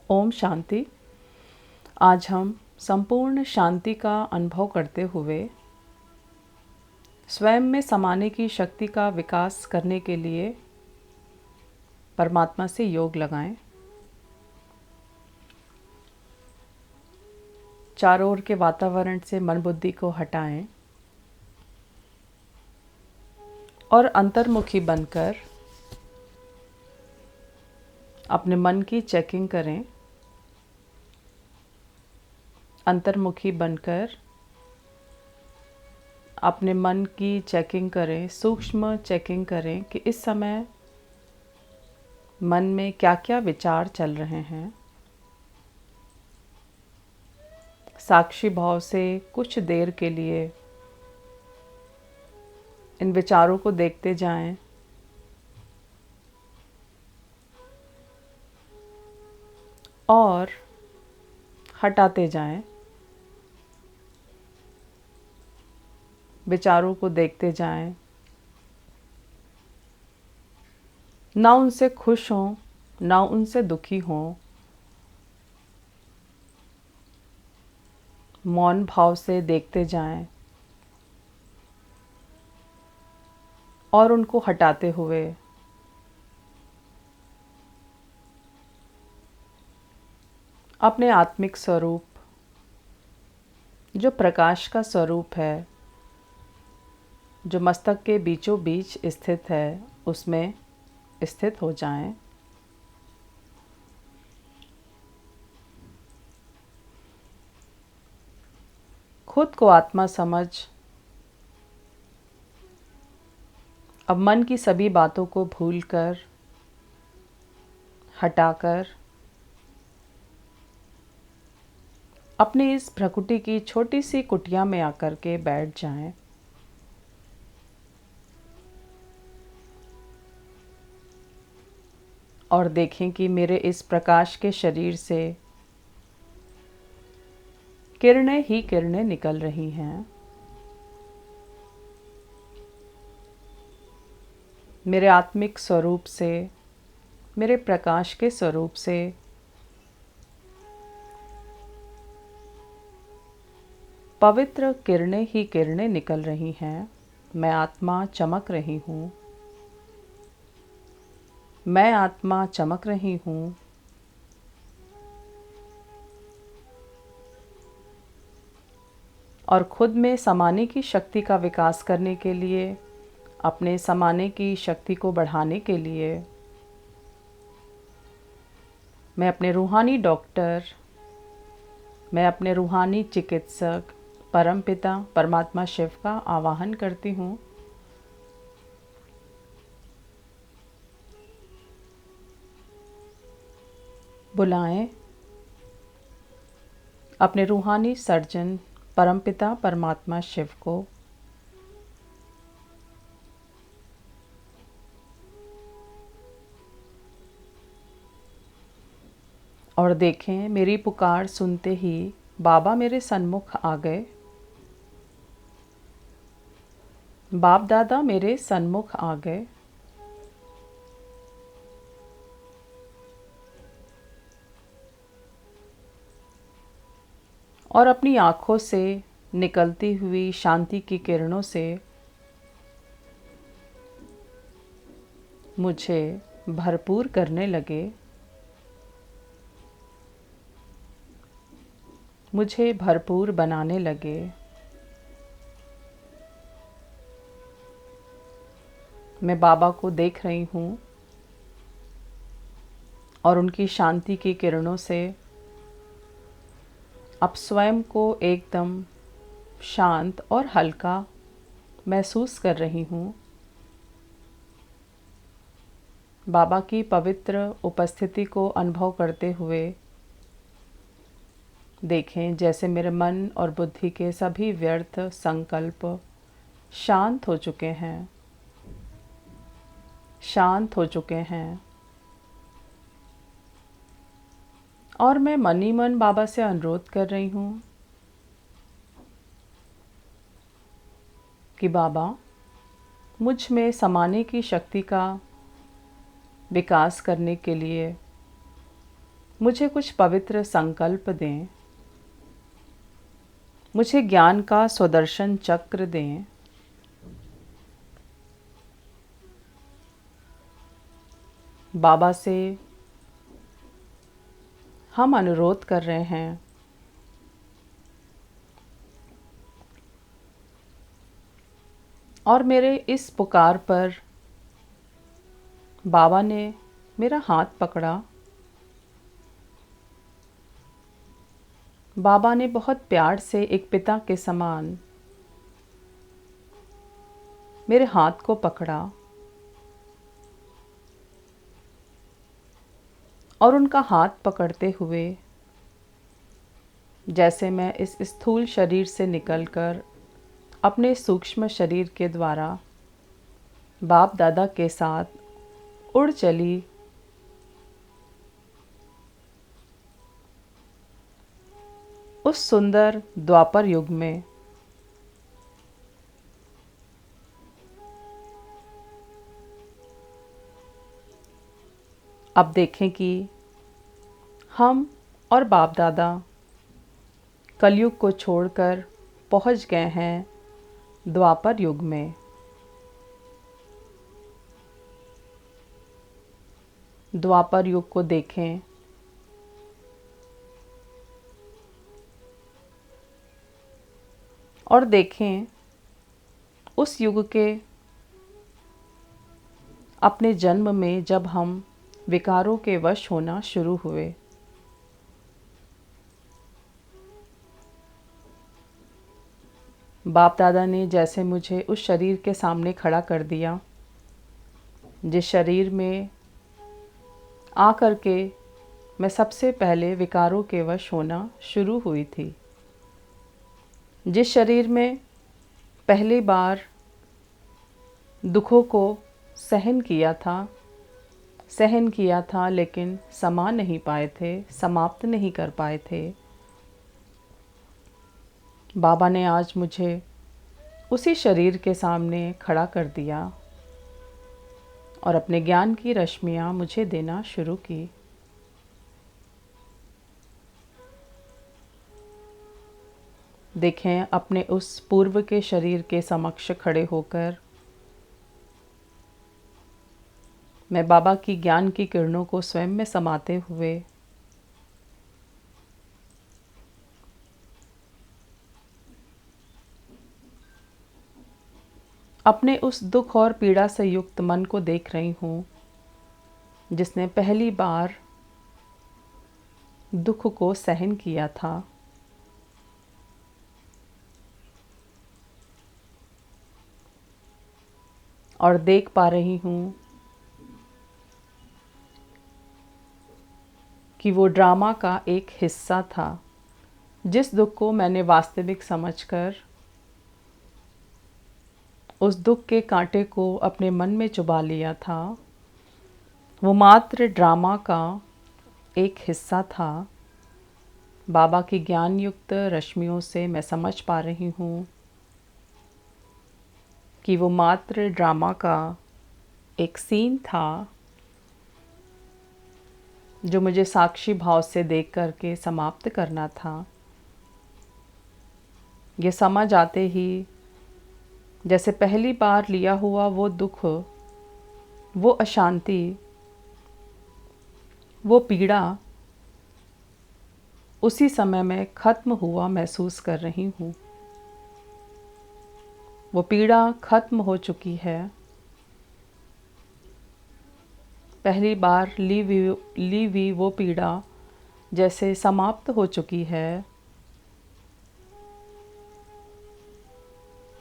ओम शांति। आज हम संपूर्ण शांति का अनुभव करते हुए स्वयं में समाने की शक्ति का विकास करने के लिए परमात्मा से योग लगाएं। चारों ओर के वातावरण से मन बुद्धि को हटाएं और अंतर्मुखी बनकर अपने मन की चेकिंग करें। अंतर्मुखी बनकर अपने मन की चेकिंग करें, सूक्ष्म चेकिंग करें कि इस समय मन में क्या क्या विचार चल रहे हैं। साक्षी भाव से कुछ देर के लिए इन विचारों को देखते जाएं और हटाते जाएं। विचारों को देखते जाएं, ना उनसे खुश हों ना उनसे दुखी हों। मौन भाव से देखते जाएं और उनको हटाते हुए अपने आत्मिक स्वरूप, जो प्रकाश का स्वरूप है, जो मस्तक के बीचों बीच स्थित है, उसमें स्थित हो जाएं। खुद को आत्मा समझ अब मन की सभी बातों को भूलकर, हटाकर अपनी इस प्रकृति की छोटी सी कुटिया में आकर के बैठ जाएं। और देखें कि मेरे इस प्रकाश के शरीर से किरणें ही किरणें निकल रही हैं। मेरे आत्मिक स्वरूप से, मेरे प्रकाश के स्वरूप से पवित्र किरणें ही किरणें निकल रही हैं। मैं आत्मा चमक रही हूँ। मैं आत्मा चमक रही हूँ। और खुद में समाने की शक्ति का विकास करने के लिए, अपने समाने की शक्ति को बढ़ाने के लिए मैं अपने रूहानी डॉक्टर, मैं अपने रूहानी चिकित्सक परमपिता परमात्मा शिव का आवाहन करती हूँ। बुलाएं अपने रूहानी सर्जन परमपिता परमात्मा शिव को। और देखें, मेरी पुकार सुनते ही बाबा मेरे सन्मुख आ गए। बाप दादा मेरे सन्मुख आ गए। और अपनी आँखों से निकलती हुई शांति की किरणों से मुझे भरपूर करने लगे। मुझे भरपूर बनाने लगे। मैं बाबा को देख रही हूँ और उनकी शांति की किरणों से अब स्वयं को एकदम शांत और हल्का महसूस कर रही हूँ। बाबा की पवित्र उपस्थिति को अनुभव करते हुए देखें जैसे मेरे मन और बुद्धि के सभी व्यर्थ संकल्प शांत हो चुके हैं, शांत हो चुके हैं। और मैं मन ही मन बाबा से अनुरोध कर रही हूँ कि बाबा, मुझ में समाने की शक्ति का विकास करने के लिए मुझे कुछ पवित्र संकल्प दें। मुझे ज्ञान का सुदर्शन चक्र दें। बाबा से हम अनुरोध कर रहे हैं, और मेरे इस पुकार पर बाबा ने मेरा हाथ पकड़ा। बाबा ने बहुत प्यार से एक पिता के समान मेरे हाथ को पकड़ा और उनका हाथ पकड़ते हुए जैसे मैं इस स्थूल शरीर से निकलकर अपने सूक्ष्म शरीर के द्वारा बाप दादा के साथ उड़ चली, उस सुंदर द्वापर युग में अब देखें कि हम और बाप दादा कलयुग को छोड़कर पहुंच गए हैं द्वापर युग में। द्वापर युग को देखें और देखें उस युग के अपने जन्म में जब हम विकारों के वश होना शुरू हुए। बाप दादा ने जैसे मुझे उस शरीर के सामने खड़ा कर दिया जिस शरीर में आकर के मैं सबसे पहले विकारों के वश होना शुरू हुई थी, जिस शरीर में पहली बार दुखों को सहन किया था लेकिन समा नहीं पाए थे, समाप्त नहीं कर पाए थे। बाबा ने आज मुझे उसी शरीर के सामने खड़ा कर दिया और अपने ज्ञान की रश्मियाँ मुझे देना शुरू की। देखें अपने उस पूर्व के शरीर के समक्ष खड़े होकर मैं बाबा की ज्ञान की किरणों को स्वयं में समाते हुए अपने उस दुख और पीड़ा से युक्त मन को देख रही हूँ जिसने पहली बार दुख को सहन किया था। और देख पा रही हूँ कि वो ड्रामा का एक हिस्सा था। जिस दुख को मैंने वास्तविक समझकर उस दुख के कांटे को अपने मन में चुबा लिया था, वो मात्र ड्रामा का एक हिस्सा था। बाबा की ज्ञान युक्त रश्मियों से मैं समझ पा रही हूँ कि वो मात्र ड्रामा का एक सीन था जो मुझे साक्षी भाव से देख करके समाप्त करना था। ये समझ आते ही जैसे पहली बार लिया हुआ वो दुख, वो अशांति, वो पीड़ा उसी समय में खत्म हुआ महसूस कर रही हूँ। वो पीड़ा खत्म हो चुकी है। पहली बार ली हुई वो पीड़ा जैसे समाप्त हो चुकी है।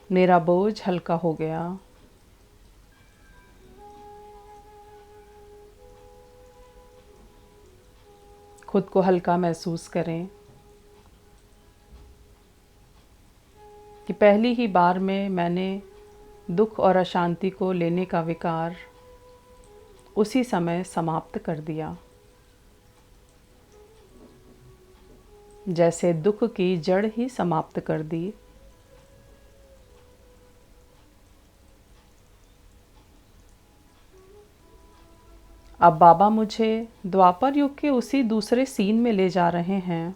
मेरा बोझ हल्का हो गया। खुद को हल्का महसूस करें कि पहली ही बार में मैंने दुख और अशांति को लेने का विकार उसी समय समाप्त कर दिया। जैसे दुख की जड़ ही समाप्त कर दी। अब बाबा मुझे द्वापर युग के उसी दूसरे सीन में ले जा रहे हैं,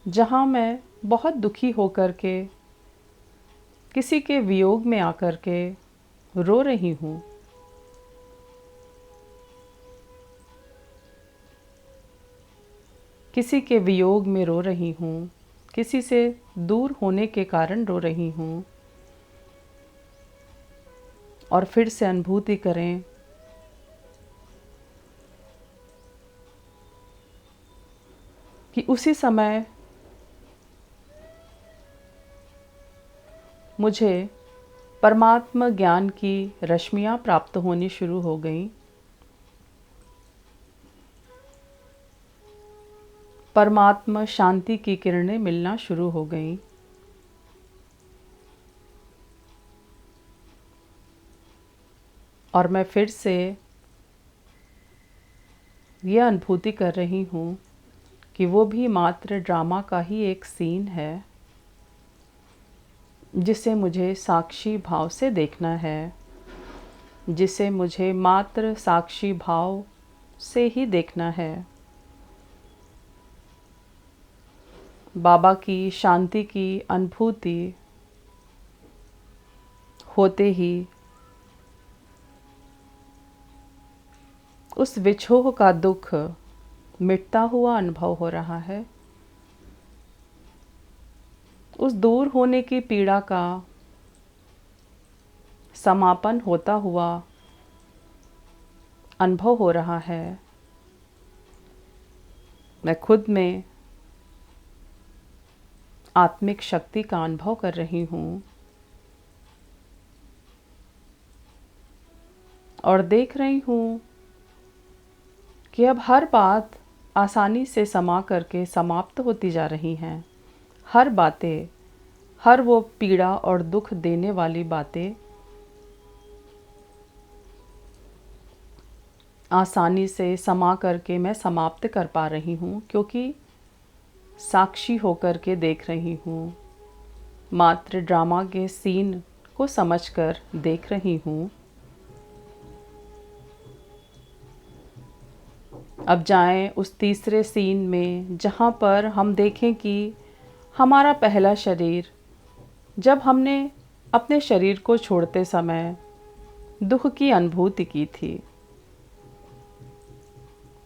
जहाँ मैं बहुत दुखी होकर के किसी के वियोग में आकर के रो रही हूँ। किसी के वियोग में रो रही हूँ, किसी से दूर होने के कारण रो रही हूँ। और फिर से अनुभूति करें कि उसी समय मुझे परमात्मा ज्ञान की रश्मियाँ प्राप्त होनी शुरू हो गईं। परमात्मा शांति की किरणें मिलना शुरू हो गईं। और मैं फिर से यह अनुभूति कर रही हूँ कि वो भी मात्र ड्रामा का ही एक सीन है, जिसे मुझे साक्षी भाव से देखना है, जिसे मुझे मात्र साक्षी भाव से ही देखना है। बाबा की शांति की अनुभूति होते ही उस विछोह का दुख मिटता हुआ अनुभव हो रहा है। उस दूर होने की पीड़ा का समापन होता हुआ अनुभव हो रहा है। मैं खुद में आत्मिक शक्ति का अनुभव कर रही हूँ और देख रही हूँ कि अब हर बात आसानी से समा करके समाप्त होती जा रही हैं। हर बातें, हर वो पीड़ा और दुख देने वाली बातें आसानी से समा करके मैं समाप्त कर पा रही हूँ, क्योंकि साक्षी होकर के देख रही हूँ, मात्र ड्रामा के सीन को समझकर देख रही हूँ। अब जाएं उस तीसरे सीन में, जहाँ पर हम देखें कि हमारा पहला शरीर, जब हमने अपने शरीर को छोड़ते समय दुख की अनुभूति की थी,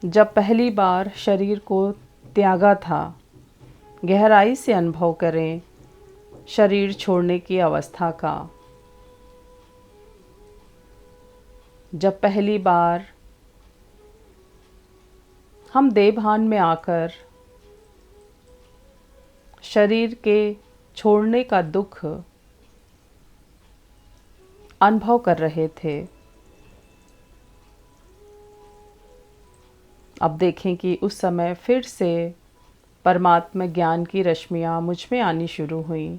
जब पहली बार शरीर को त्यागा था, गहराई से अनुभव करें शरीर छोड़ने की अवस्था का। जब पहली बार हम देवभान में आकर शरीर के छोड़ने का दुख अनुभव कर रहे थे, अब देखें कि उस समय फिर से परमात्मा ज्ञान की रश्मियाँ मुझ में आनी शुरू हुई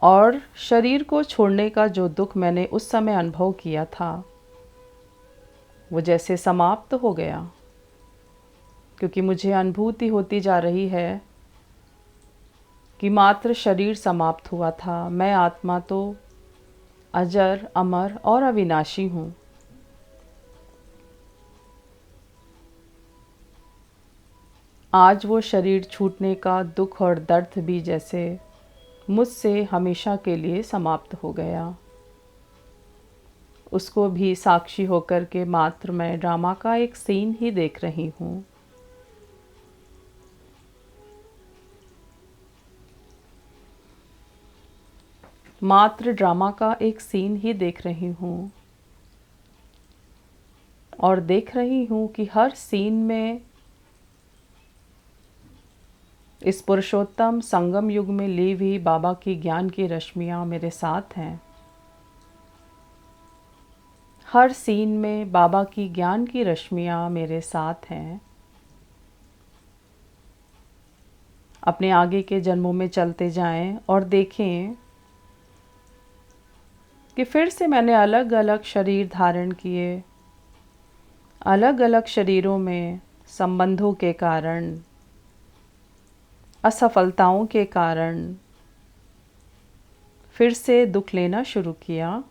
और शरीर को छोड़ने का जो दुख मैंने उस समय अनुभव किया था, वो जैसे समाप्त हो गया, क्योंकि मुझे अनुभूति होती जा रही है कि मात्र शरीर समाप्त हुआ था, मैं आत्मा तो अजर, अमर और अविनाशी हूँ। आज वो शरीर छूटने का दुख और दर्द भी जैसे मुझसे हमेशा के लिए समाप्त हो गया। उसको भी साक्षी होकर के मात्र मैं ड्रामा का एक सीन ही देख रही हूँ। मात्र ड्रामा का एक सीन ही देख रही हूँ और देख रही हूँ कि हर सीन में इस पुरुषोत्तम संगम युग में ली हुई बाबा की ज्ञान की रश्मियाँ मेरे साथ हैं। हर सीन में बाबा की ज्ञान की रश्मियाँ मेरे साथ हैं। अपने आगे के जन्मों में चलते जाएं और देखें कि फिर से मैंने अलग अलग शरीर धारण किए, अलग अलग शरीरों में संबंधों के कारण असफलताओं के कारण फिर से दुख लेना शुरू किया।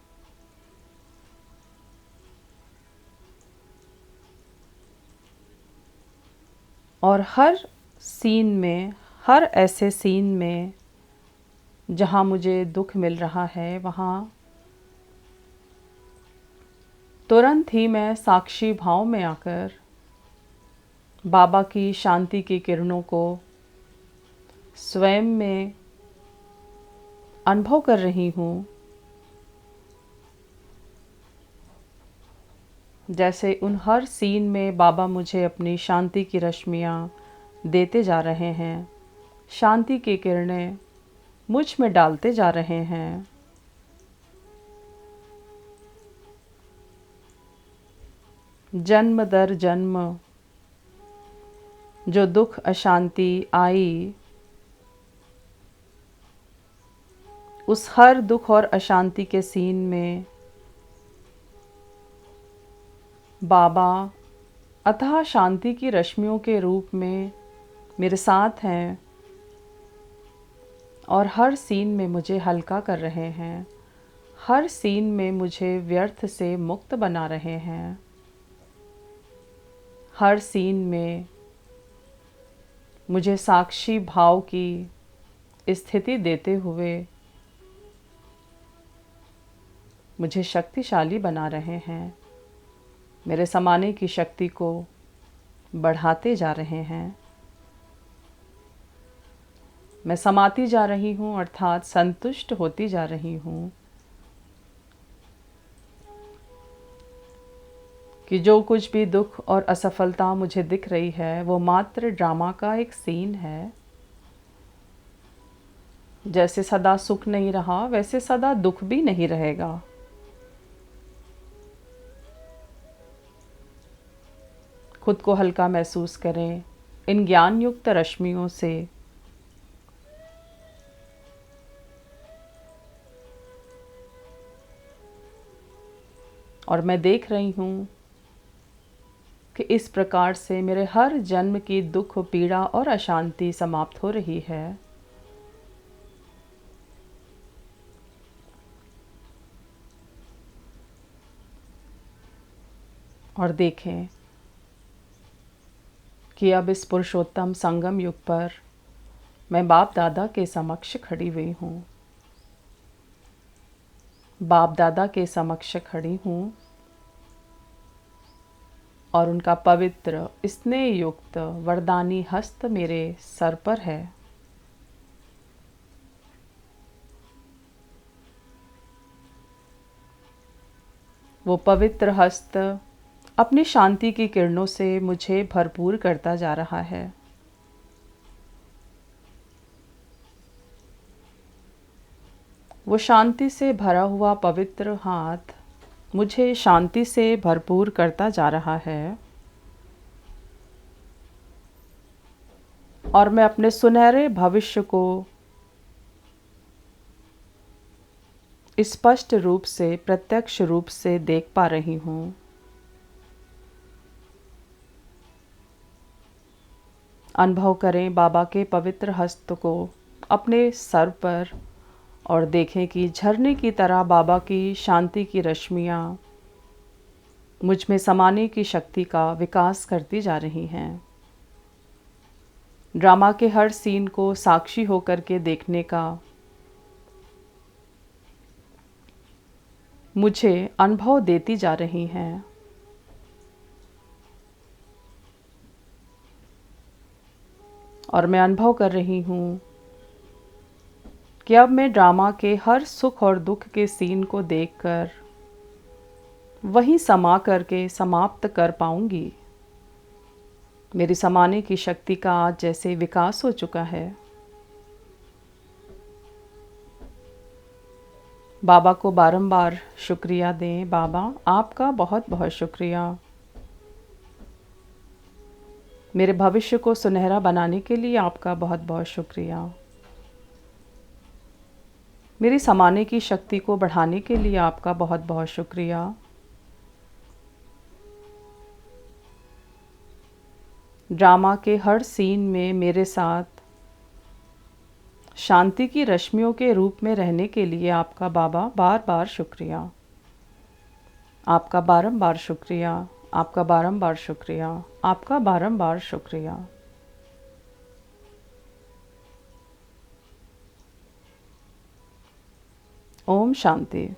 और हर सीन में, हर ऐसे सीन में जहाँ मुझे दुख मिल रहा है, वहाँ तुरंत ही मैं साक्षी भाव में आकर बाबा की शांति की किरणों को स्वयं में अनुभव कर रही हूँ। जैसे उन हर सीन में बाबा मुझे अपनी शांति की रश्मियाँ देते जा रहे हैं, शांति की किरणें मुझ में डालते जा रहे हैं। जन्म दर जन्म जो दुख अशांति आई, उस हर दुख और अशांति के सीन में बाबा अथाह शांति की रश्मियों के रूप में मेरे साथ हैं और हर सीन में मुझे हल्का कर रहे हैं, हर सीन में मुझे व्यर्थ से मुक्त बना रहे हैं, हर सीन में मुझे साक्षी भाव की स्थिति देते हुए मुझे शक्तिशाली बना रहे हैं, मेरे समाने की शक्ति को बढ़ाते जा रहे हैं। मैं समाती जा रही हूँ, अर्थात संतुष्ट होती जा रही हूँ कि जो कुछ भी दुख और असफलता मुझे दिख रही है वो मात्र ड्रामा का एक सीन है। जैसे सदा सुख नहीं रहा, वैसे सदा दुख भी नहीं रहेगा। खुद को हल्का महसूस करें इन ज्ञान युक्त रश्मियों से। और मैं देख रही हूँ कि इस प्रकार से मेरे हर जन्म की दुख, पीड़ा और अशांति समाप्त हो रही है। और देखें कि अब इस पुरुषोत्तम संगम युग पर मैं बाप दादा के समक्ष खड़ी हुई हूँ, बाप दादा के समक्ष खड़ी हूँ और उनका पवित्र स्नेह युक्त वरदानी हस्त मेरे सर पर है। वो पवित्र हस्त अपनी शांति की किरणों से मुझे भरपूर करता जा रहा है। वो शांति से भरा हुआ पवित्र हाथ मुझे शांति से भरपूर करता जा रहा है और मैं अपने सुनहरे भविष्य को स्पष्ट रूप से, प्रत्यक्ष रूप से देख पा रही हूँ। अनुभव करें बाबा के पवित्र हस्त को अपने सर पर और देखें कि झरने की तरह बाबा की शांति की रश्मियाँ मुझ में समाने की शक्ति का विकास करती जा रही हैं। ड्रामा के हर सीन को साक्षी होकर के देखने का मुझे अनुभव देती जा रही हैं। और मैं अनुभव कर रही हूँ कि अब मैं ड्रामा के हर सुख और दुख के सीन को देखकर वहीं समा करके समाप्त कर पाऊंगी। मेरी समाने की शक्ति का आज जैसे विकास हो चुका है। बाबा को बारंबार शुक्रिया दें। बाबा आपका बहुत बहुत शुक्रिया, मेरे भविष्य को सुनहरा बनाने के लिए आपका बहुत बहुत शुक्रिया, मेरी समाने की शक्ति को बढ़ाने के लिए आपका बहुत बहुत शुक्रिया। ड्रामा के हर सीन में मेरे साथ शांति की रश्मियों के रूप में रहने के लिए आपका बाबा बार बार शुक्रिया। आपका बारंबार शुक्रिया, आपका बारंबार शुक्रिया, आपका बारंबार शुक्रिया। ओम शांति।